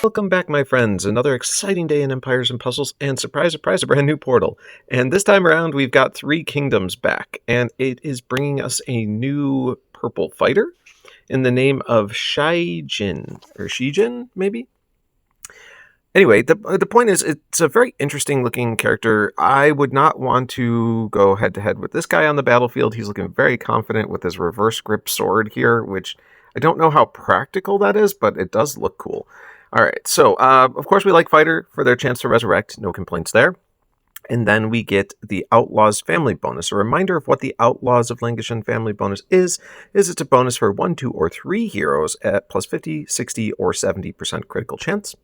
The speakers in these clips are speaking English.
Welcome back, my friends. Another exciting day in Empires and Puzzles, and surprise, surprise, a brand new portal. And this time around, we've got 3 kingdoms back, and it is bringing us a new purple fighter in the name of Shi Jin, or Shi Jin, maybe? Anyway, the point is, it's a very interesting looking character. I would not want to go head to head with this guy on the battlefield. He's looking very confident with his reverse grip sword here, which I don't know how practical that is, but it does look cool. All right, so of course we like Fighter for their chance to resurrect. No complaints there. And then we get the Outlaws family bonus. A reminder of what the Outlaws of Liangshan family bonus is it's a bonus for 1, 2, or 3 heroes at plus 50, 60, or 70% critical chance.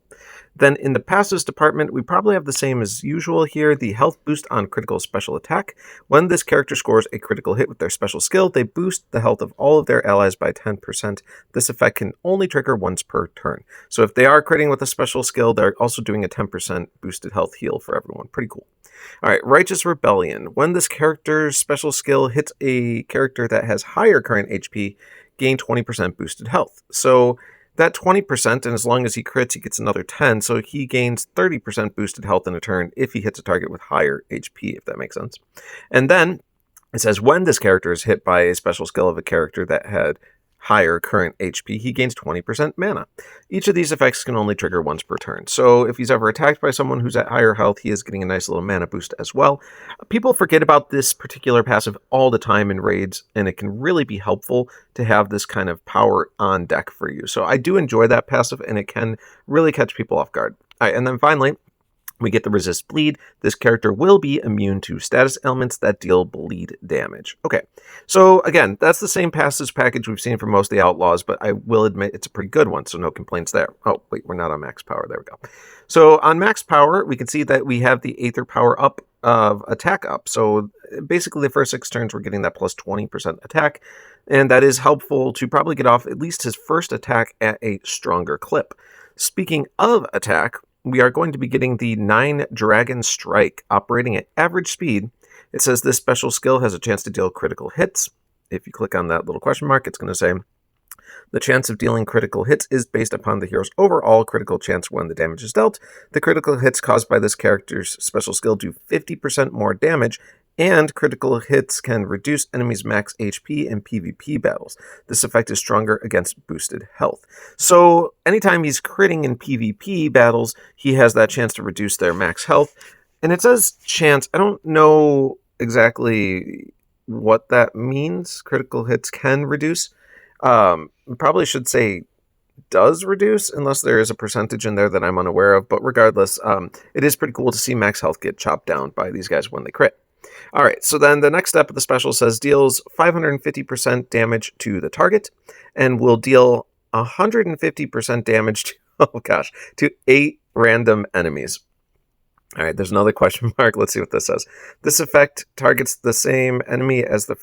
Then in the passives department, we probably have the same as usual here, the health boost on critical special attack. When this character scores a critical hit with their special skill, they boost the health of all of their allies by 10%. This effect can only trigger once per turn. So if they are critting with a special skill, they're also doing a 10% boosted health heal for everyone. Pretty cool. All right, Righteous Rebellion. When this character's special skill hits a character that has higher current HP, gain 20% boosted health. So that 20%, and as long as he crits, he gets another 10, so he gains 30% boosted health in a turn if he hits a target with higher HP, if that makes sense. And then it says when this character is hit by a special skill of a character that had higher current HP, he gains 20% mana. Each of these effects can only trigger once per turn. So if he's ever attacked by someone who's at higher health, he is getting a nice little mana boost as well. People forget about this particular passive all the time in raids, and it can really be helpful to have this kind of power on deck for you. So I do enjoy that passive, and it can really catch people off guard. All right, and then finally, we get the Resist Bleed. This character will be immune to status elements that deal bleed damage. Okay, so again, that's the same passive package we've seen for most of the Outlaws, but I will admit it's a pretty good one, so no complaints there. Oh, wait, we're not on max power. There we go. So on max power, we can see that we have the Aether power up of attack up. So basically the first 6 turns, we're getting that plus 20% attack, and that is helpful to probably get off at least his first attack at a stronger clip. Speaking of attack, we are going to be getting the 9 Dragon Strike operating at average speed. It says this special skill has a chance to deal critical hits. If you click on that little question mark, it's going to say the chance of dealing critical hits is based upon the hero's overall critical chance when the damage is dealt. The critical hits caused by this character's special skill do 50% more damage, and critical hits can reduce enemies' max HP in PvP battles. This effect is stronger against boosted health. So anytime he's critting in PvP battles, he has that chance to reduce their max health. And it says chance. I don't know exactly what that means. Critical hits can reduce. Probably should say does reduce, unless there is a percentage in there that I'm unaware of. But regardless, it is pretty cool to see max health get chopped down by these guys when they crit. All right, so then the next step of the special says deals 550% damage to the target and will deal 150% damage to, to 8 random enemies. All right, there's another question mark. Let's see what this says. This effect targets the same enemy as the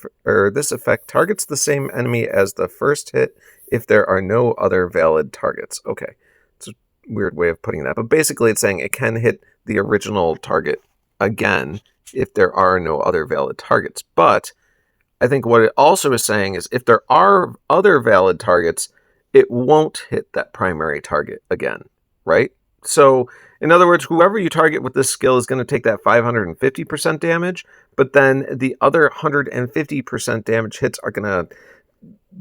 first hit if there are no other valid targets. Okay, it's a weird way of putting that, but basically it's saying it can hit the original target again if there are no other valid targets. But I think what it also is saying is if there are other valid targets, it won't hit that primary target again, right? So in other words, whoever you target with this skill is going to take that 550% damage, but then the other 150% damage hits are going to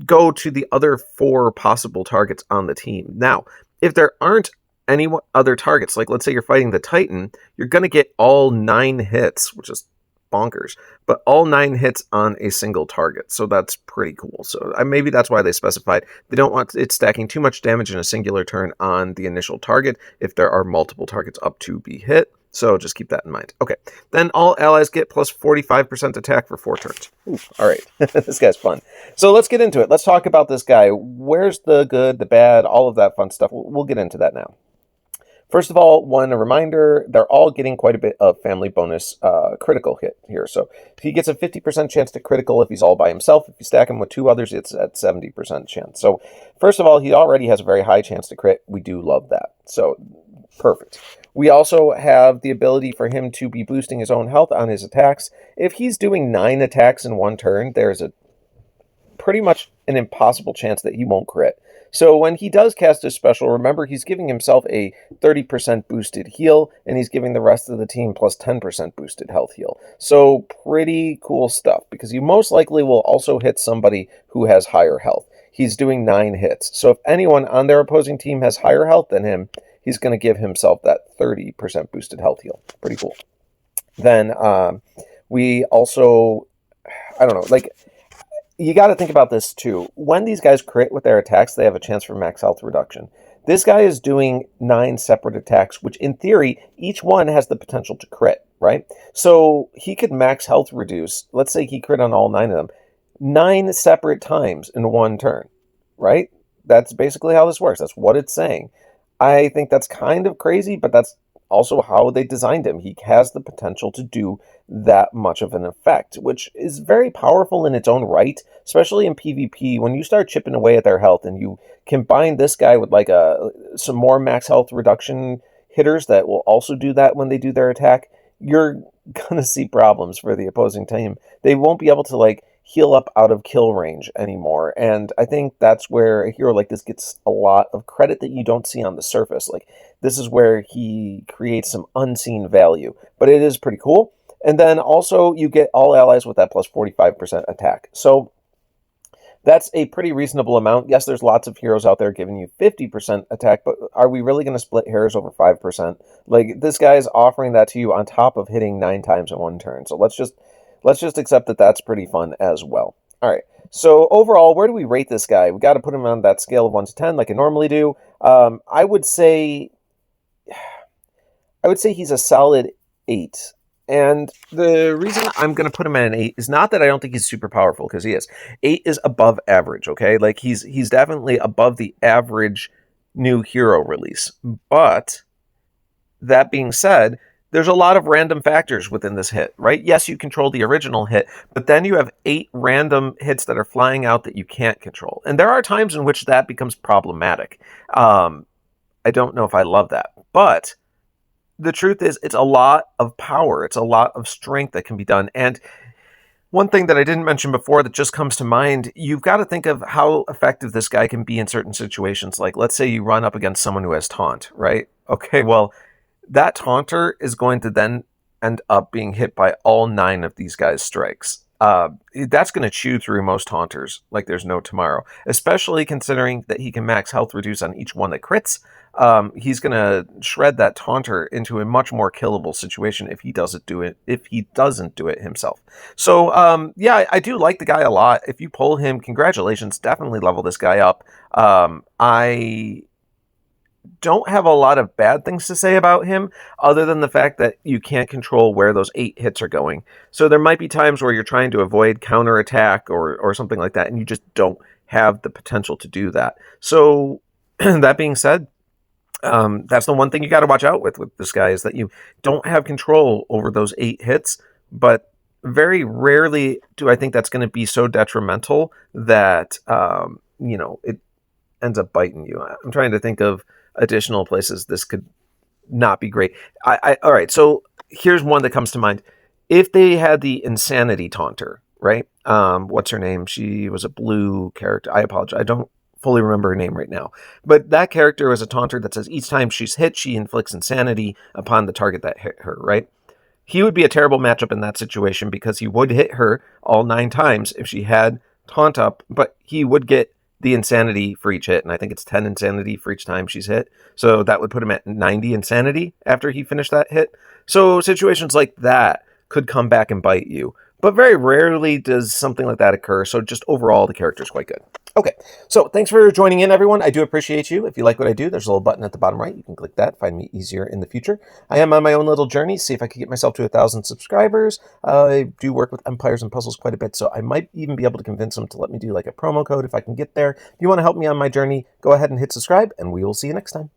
go to the other 4 possible targets on the team. Now, if there aren't any other targets, like let's say you're fighting the Titan, you're going to get all 9 hits, which is bonkers, but all 9 hits on a single target. So that's pretty cool. So maybe that's why they specified they don't want it stacking too much damage in a singular turn on the initial target if there are multiple targets up to be hit. So just keep that in mind. Okay, then all allies get plus 45% attack for 4 turns. Ooh, all right, this guy's fun. So let's get into it. Let's talk about this guy. Where's the good, the bad, all of that fun stuff. We'll get into that now. First of all, a reminder, they're all getting quite a bit of family bonus critical hit here. So he gets a 50% chance to critical if he's all by himself. If you stack him with 2 others, it's at 70% chance. So first of all, he already has a very high chance to crit. We do love that. So perfect. We also have the ability for him to be boosting his own health on his attacks. If he's doing 9 attacks in one turn, there's a pretty much an impossible chance that he won't crit. So when he does cast his special, remember he's giving himself a 30% boosted heal, and he's giving the rest of the team plus 10% boosted health heal. So pretty cool stuff, because you most likely will also hit somebody who has higher health. He's doing 9 hits. So if anyone on their opposing team has higher health than him, he's going to give himself that 30% boosted health heal. Pretty cool. Then we also, I don't know, like, you got to think about this too. When these guys crit with their attacks, they have a chance for max health reduction. This guy is doing 9 separate attacks, which in theory, each one has the potential to crit, right? So he could max health reduce. Let's say he crit on all 9 of them, 9 separate times in one turn, right? That's basically how this works. That's what it's saying. I think that's kind of crazy, but that's also how they designed him. He has the potential to do that much of an effect, which is very powerful in its own right, especially in PvP. When you start chipping away at their health and you combine this guy with like some more max health reduction hitters that will also do that when they do their attack, you're gonna see problems for the opposing team. They won't be able to like heal up out of kill range anymore, and I think that's where a hero like this gets a lot of credit that you don't see on the surface. Like, this is where he creates some unseen value, but it is pretty cool. And then also you get all allies with that plus 45% attack. So that's a pretty reasonable amount. Yes, there's lots of heroes out there giving you 50% attack, but are we really going to split hairs over 5%? Like, this guy is offering that to you on top of hitting 9 times in one turn. So let's just accept that that's pretty fun as well. All right. So overall, where do we rate this guy? We got to put him on that scale of 1 to 10 like I normally do. I would say he's a solid 8. And the reason I'm going to put him at an 8 is not that I don't think he's super powerful, because he is. 8 is above average, okay? Like, he's definitely above the average new hero release. But that being said, there's a lot of random factors within this hit, right? Yes, you control the original hit, but then you have 8 random hits that are flying out that you can't control. And there are times in which that becomes problematic. I don't know if I love that, but the truth is, it's a lot of power. It's a lot of strength that can be done. And one thing that I didn't mention before that just comes to mind, you've got to think of how effective this guy can be in certain situations. Like, let's say you run up against someone who has taunt, right? Okay, well, that taunter is going to then end up being hit by all 9 of these guys' strikes. That's going to chew through most taunters like there's no tomorrow, especially considering that he can max health reduce on each one that crits. He's going to shred that taunter into a much more killable situation if he doesn't do it himself. So, yeah, I do like the guy a lot. If you pull him, congratulations, definitely level this guy up. I don't have a lot of bad things to say about him, other than the fact that you can't control where those 8 hits are going. So there might be times where you're trying to avoid counterattack or something like that, and you just don't have the potential to do that. So that being said, that's the one thing you got to watch out with this guy, is that you don't have control over those 8 hits, but very rarely do I think that's going to be so detrimental that, it ends up biting you. I'm trying to think of additional places this could not be great. All right, so here's one that comes to mind. If they had the Insanity Taunter, right? What's her name? She was a blue character. I apologize. I don't fully remember her name right now. But that character is a taunter that says each time she's hit, she inflicts insanity upon the target that hit her, right? He would be a terrible matchup in that situation, because he would hit her all 9 times if she had taunt up, but he would get the insanity for each hit, and I think it's 10 insanity for each time she's hit. So that would put him at 90 insanity after he finished that hit. So situations like that could come back and bite you. But very rarely does something like that occur. So just overall, the character is quite good. Okay, so thanks for joining in, everyone. I do appreciate you. If you like what I do, there's a little button at the bottom right. You can click that, find me easier in the future. I am on my own little journey, see if I can get myself to 1,000 subscribers. I do work with Empires and Puzzles quite a bit, so I might even be able to convince them to let me do like a promo code if I can get there. If you want to help me on my journey, go ahead and hit subscribe, and we will see you next time.